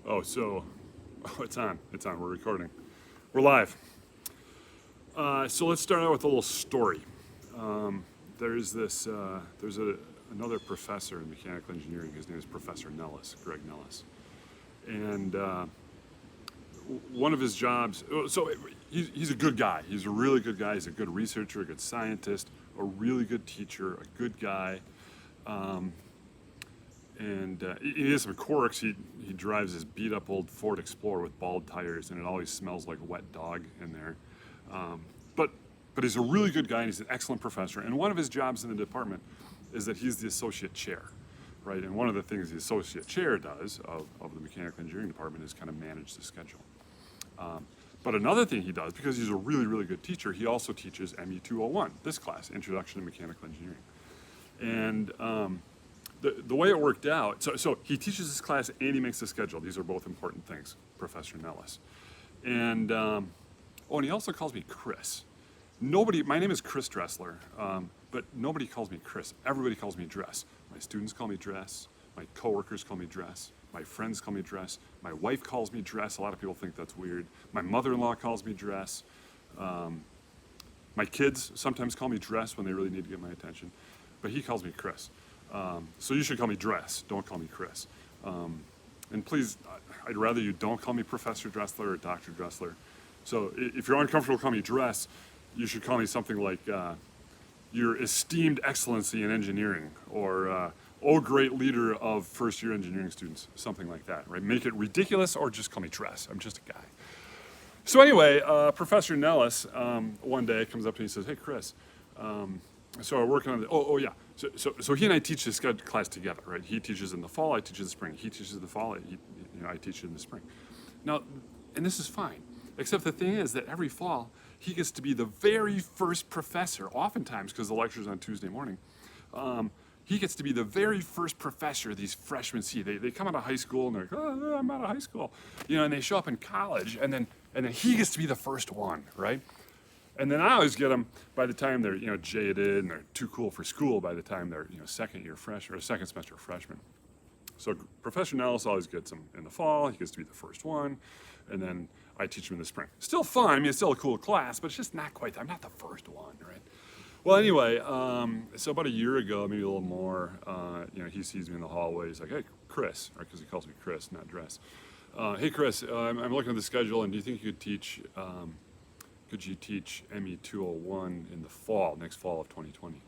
It's on. It's on. We're recording. We're live. So let's start out with a little story. There's another professor in mechanical engineering. His name is Professor Nellis, Greg Nellis. And one of his jobs, he's a good guy. He's a really good guy. He's a good researcher, a good scientist, a really good teacher, a good guy. He has some quirks. He drives this beat up old Ford Explorer with bald tires, and it always smells like wet dog in there. But he's a really good guy, and he's an excellent professor. And one of his jobs in the department is that he's the associate chair, right? And one of the things the associate chair does of the mechanical engineering department is kind of manage the schedule. But another thing he does, because he's a really, really good teacher, he also teaches ME 201, this class, Introduction to Mechanical Engineering. And the way it worked out, so he teaches this class and he makes the schedule. These are both important things, Professor Nellis. And he also calls me Chris. My name is Chris Dressler, but nobody calls me Chris. Everybody calls me Dress. My students call me Dress. My coworkers call me Dress. My friends call me Dress. My wife calls me Dress. A lot of people think that's weird. My mother-in-law calls me Dress. My kids sometimes call me Dress when they really need to get my attention, but he calls me Chris. So you should call me Dress, don't call me Chris. And please, I'd rather you don't call me Professor Dressler or Dr. Dressler. So if you're uncomfortable calling me Dress, you should call me something like Your Esteemed Excellency in Engineering, or Oh Great Leader of First Year Engineering Students, something like that, right? Make it ridiculous, or just call me Dress. I'm just a guy. So anyway, Professor Nellis one day comes up to me and says, "Hey Chris, so we're working on the, So he and I teach this class together, right? He teaches in the fall, I teach in the spring. He teaches in the fall, I teach in the spring. Now, and this is fine, except the thing is that every fall, he gets to be the very first professor, oftentimes because the lecture's on Tuesday morning, he gets to be the very first professor these freshmen see. They come out of high school and they're like, "Oh, I'm out of high school," and they show up in college, and then he gets to be the first one, right? And then I always get them by the time they're jaded and they're too cool for school. By the time they're second year freshmen or second semester freshmen. So Professor Nellis always gets them in the fall. He gets to be the first one, and then I teach him in the spring. Still fun. I mean, it's still a cool class, but it's just not quite. I'm not the first one, right? Well, anyway, so about a year ago, maybe a little more, he sees me in the hallway. He's like, "Hey, Chris," because he calls me Chris, not Dress. "Hey, Chris, I'm looking at the schedule, and do you think you could teach?" Could you teach ME 201 in the fall, next fall of 2020?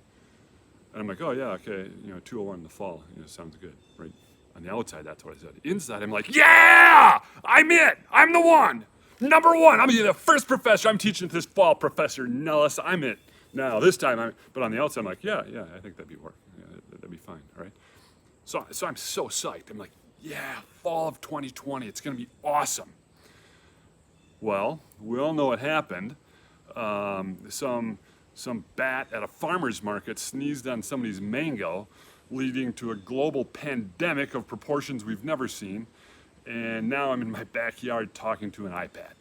And I'm like, "Oh yeah, okay, 201 in the fall, sounds good," right? On the outside, that's what I said. Inside, I'm like, "Yeah, I'm it. I'm the one. Number one. I'm gonna be the first professor I'm teaching this fall, Professor Nellis. I'm it. Now, this time, but on the outside, I'm like, yeah, I think that'd be work. Yeah, that'd be fine, all right? So I'm so psyched. I'm like, yeah, fall of 2020, it's gonna be awesome. Well, we all know what happened. Some bat at a farmer's market sneezed on somebody's mango, leading to a global pandemic of proportions we've never seen. And now I'm in my backyard talking to an iPad.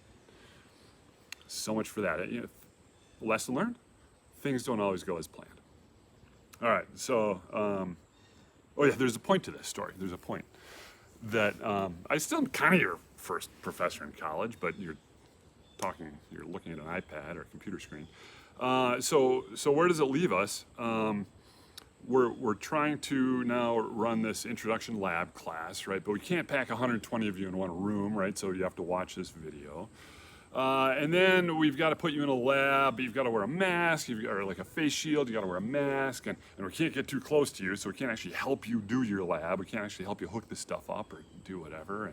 So much for that. Lesson learned? Things don't always go as planned. All right, so, there's a point to this story. There's a point that I still am kind of your first professor in college, but you're looking at an iPad or a computer screen. So where does it leave us? We're trying to now run this introduction lab class, right? But we can't pack 120 of you in one room, right? So you have to watch this video. And then we've got to put you in a lab. You've got to wear a mask, or like a face shield. You got to wear a mask, and we can't get too close to you, so we can't actually help you do your lab. We can't actually help you hook this stuff up or do whatever.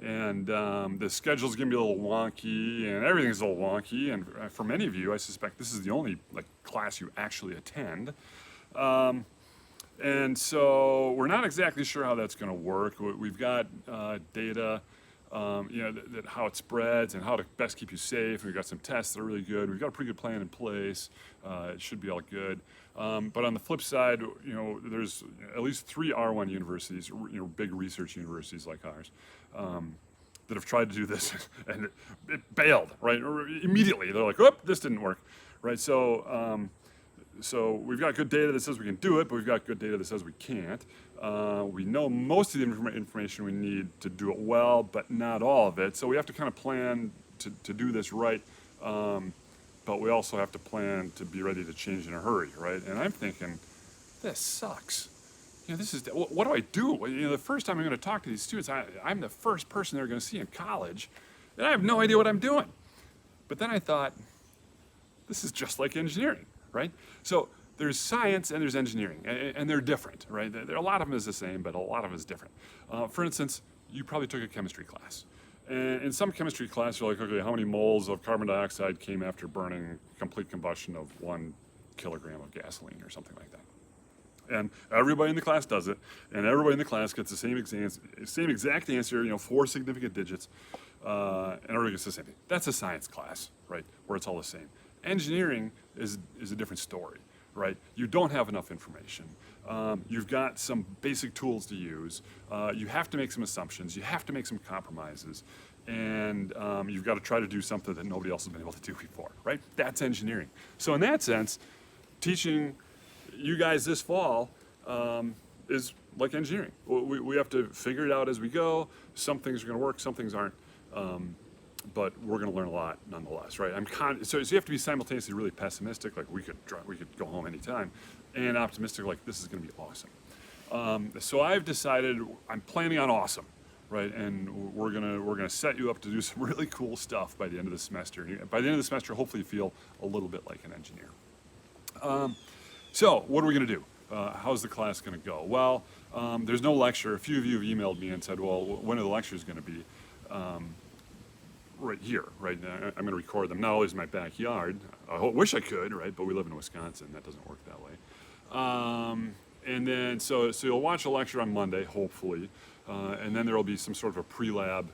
And the schedule's gonna be a little wonky, and everything's a little wonky. And for many of you, I suspect this is the only class you actually attend. And so we're not exactly sure how that's going to work. We've got data, that how it spreads and how to best keep you safe. We've got some tests that are really good. We've got a pretty good plan in place. It should be all good. But on the flip side, there's at least 3 R1 universities, big research universities like ours, that have tried to do this and it bailed, right? Immediately, they're like, "Oh, this didn't work," right? So so we've got good data that says we can do it, but we've got good data that says we can't. We know most of the information we need to do it well, but not all of it. So we have to kind of plan to do this right. But we also have to plan to be ready to change in a hurry, right? And I'm thinking, this sucks. This is, what do I do? The first time I'm going to talk to these students, I'm the first person they're going to see in college, and I have no idea what I'm doing. But then I thought, this is just like engineering, right? So there's science and there's engineering, and they're different, right? A lot of them is the same, but a lot of them is different. For instance, you probably took a chemistry class. And in some chemistry class, you're like, okay, how many moles of carbon dioxide came after burning complete combustion of 1 kilogram of gasoline or something like that? And everybody in the class does it, and everybody in the class gets the same exact answer, 4 significant digits, and everybody gets the same thing. That's a science class, right, where it's all the same. Engineering is a different story, right? You don't have enough information. You've got some basic tools to use. You have to make some assumptions. You have to make some compromises. And you've got to try to do something that nobody else has been able to do before, right? That's engineering. So in that sense, teaching you guys this fall is like engineering. We have to figure it out as we go. Some things are going to work, some things aren't. But we're going to learn a lot nonetheless, right? So you have to be simultaneously really pessimistic, like we could go home anytime, and optimistic, like this is going to be awesome. So I've decided I'm planning on awesome, right? And we're gonna set you up to do some really cool stuff by the end of the semester. By the end of the semester, hopefully you feel a little bit like an engineer. So what are we going to do? How's the class going to go? Well, there's no lecture. A few of you have emailed me and said, well, when are the lectures going to be? Right here, right? I'm going to record them. Not always in my backyard. I wish I could, right? But we live in Wisconsin. That doesn't work that way. And then, so you'll watch a lecture on Monday, hopefully. And then there will be some sort of a pre-lab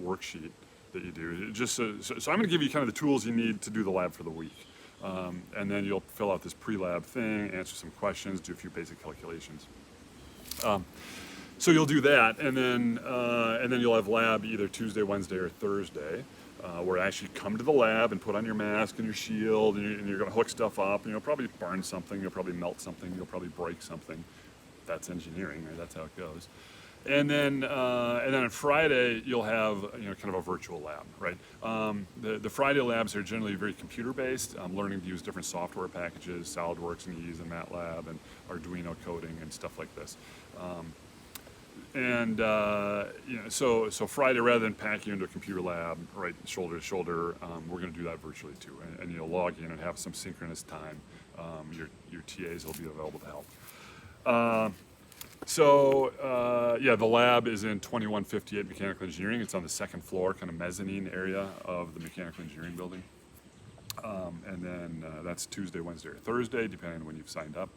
worksheet that you do. So I'm going to give you kind of the tools you need to do the lab for the week. And then you'll fill out this pre-lab thing, answer some questions, do a few basic calculations. So you'll do that, and then you'll have lab either Tuesday, Wednesday, or Thursday, where you actually come to the lab and put on your mask and your shield, and you're going to hook stuff up, and you'll probably burn something, you'll probably melt something, you'll probably break something. That's engineering, right? That's how it goes. And then on Friday you'll have kind of a virtual lab, right? The Friday labs are generally very computer-based, learning to use different software packages, SolidWorks and Ease and MATLAB and Arduino coding and stuff like this. So Friday, rather than pack you into a computer lab, right, shoulder to shoulder, we're going to do that virtually too, and you'll log in and have some synchronous time. Your TAs will be available to help. The lab is in 2158 Mechanical Engineering. It's on the second floor, kind of mezzanine area of the Mechanical Engineering building. And then that's Tuesday, Wednesday, or Thursday, depending on when you've signed up.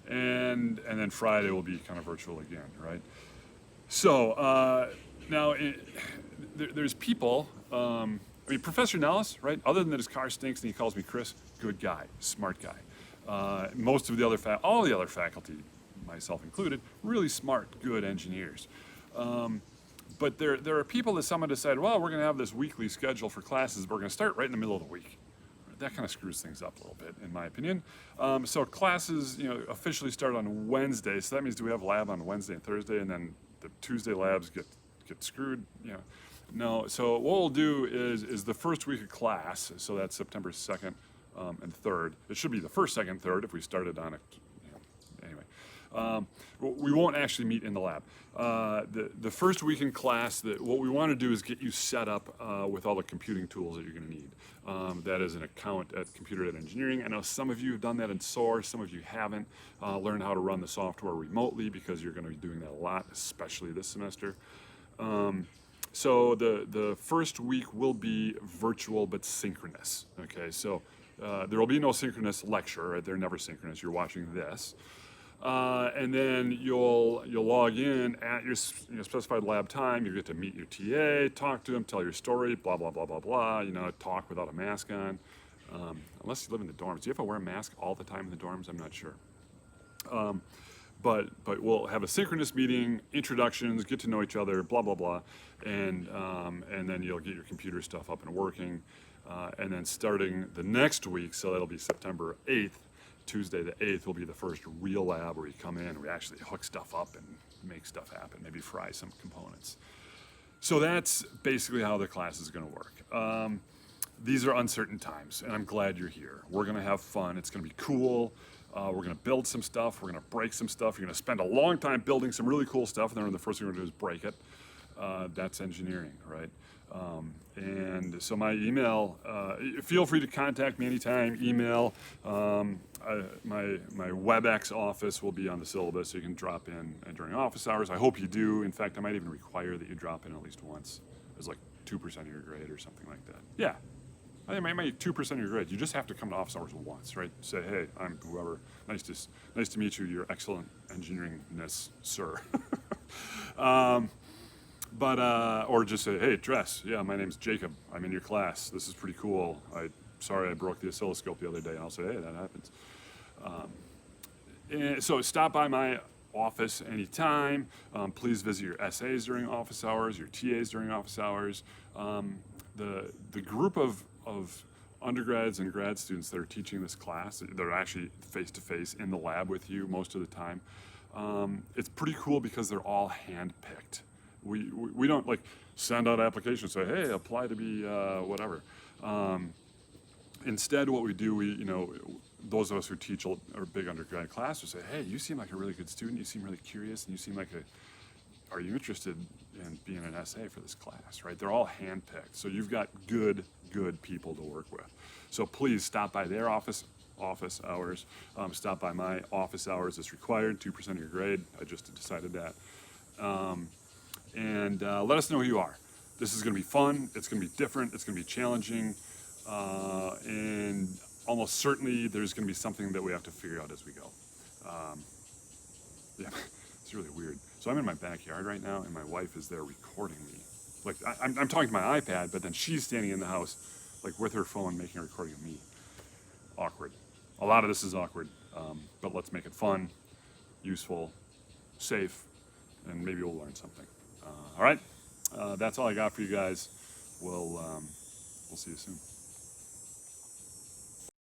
And then Friday will be kind of virtual again, right? So now there's people. Professor Nellis, right? Other than that his car stinks and he calls me Chris, good guy, smart guy. Most of the other all the other faculty, myself included, really smart, good engineers. But there are people that someone decided, well, we're going to have this weekly schedule for classes, but we're going to start right in the middle of the week. That kind of screws things up a little bit, in my opinion. So classes, officially start on Wednesday. So that means do we have lab on Wednesday and Thursday, and then the Tuesday labs get screwed? No. So what we'll do is the first week of class. So that's September 2nd and 3rd. It should be the 1st, 2nd, 3rd if we started on it. Anyway, we won't actually meet in the lab. The first week in class, what we want to do is get you set up with all the computing tools that you're going to need. That is an account at Computer Ed Engineering. I know some of you have done that in Source, some of you haven't. Learn how to run the software remotely because you're going to be doing that a lot, especially this semester. So the first week will be virtual but synchronous. Okay, so there will be no synchronous lecture. Right? They're never synchronous. You're watching this. And then you'll log in at your specified lab time. You get to meet your TA, talk to him, tell your story, blah, blah, blah, blah, blah, talk without a mask on. Unless you live in the dorms. Do you have to wear a mask all the time in the dorms? I'm not sure. But we'll have a synchronous meeting, introductions, get to know each other, blah, blah, blah. And then you'll get your computer stuff up and working. And then starting the next week, so that'll be September 8th, Tuesday the 8th will be the first real lab where you come in and we actually hook stuff up and make stuff happen, maybe fry some components. So that's basically how the class is going to work. These are uncertain times, and I'm glad you're here. We're going to have fun. It's going to be cool. We're going to build some stuff. We're going to break some stuff. You're going to spend a long time building some really cool stuff, and then the first thing we're going to do is break it. That's engineering, right? And so my email, feel free to contact me anytime, email. My WebEx office will be on the syllabus, so you can drop in during office hours. I hope you do. In fact, I might even require that you drop in at least once as like 2% of your grade or something like that. Yeah, I think maybe 2% of your grade. You just have to come to office hours once, right? Say, hey, I'm whoever. Nice to meet you. You're excellent engineeringness, sir. Or just say, hey, Dress, yeah, my name's Jacob. I'm in your class. This is pretty cool. Sorry I broke the oscilloscope the other day. And I'll say, hey, that happens. And so stop by my office anytime. Please visit your SAs during office hours, your TAs during office hours. The group of undergrads and grad students that are teaching this class, they're actually face-to-face in the lab with you most of the time. It's pretty cool because they're all hand-picked. We don't like send out applications and say, hey, apply to be whatever. Instead, what we do, those of us who teach a big undergrad class will say, hey, you seem like a really good student. You seem really curious, and you seem like are you interested in being an SA for this class, right? They're all handpicked. So you've got good people to work with. So please stop by their office hours. Stop by my office hours. It's required, 2% of your grade. I just decided that. And let us know who you are. This is going to be fun. It's going to be different. It's going to be challenging. And almost certainly there's going to be something that we have to figure out as we go. Yeah, it's really weird. So I'm in my backyard right now, and my wife is there recording me. Like, I'm talking to my iPad, but then she's standing in the house, like, with her phone making a recording of me. Awkward. A lot of this is awkward, but let's make it fun, useful, safe, and maybe we'll learn something. All right? That's all I got for you guys. We'll see you soon.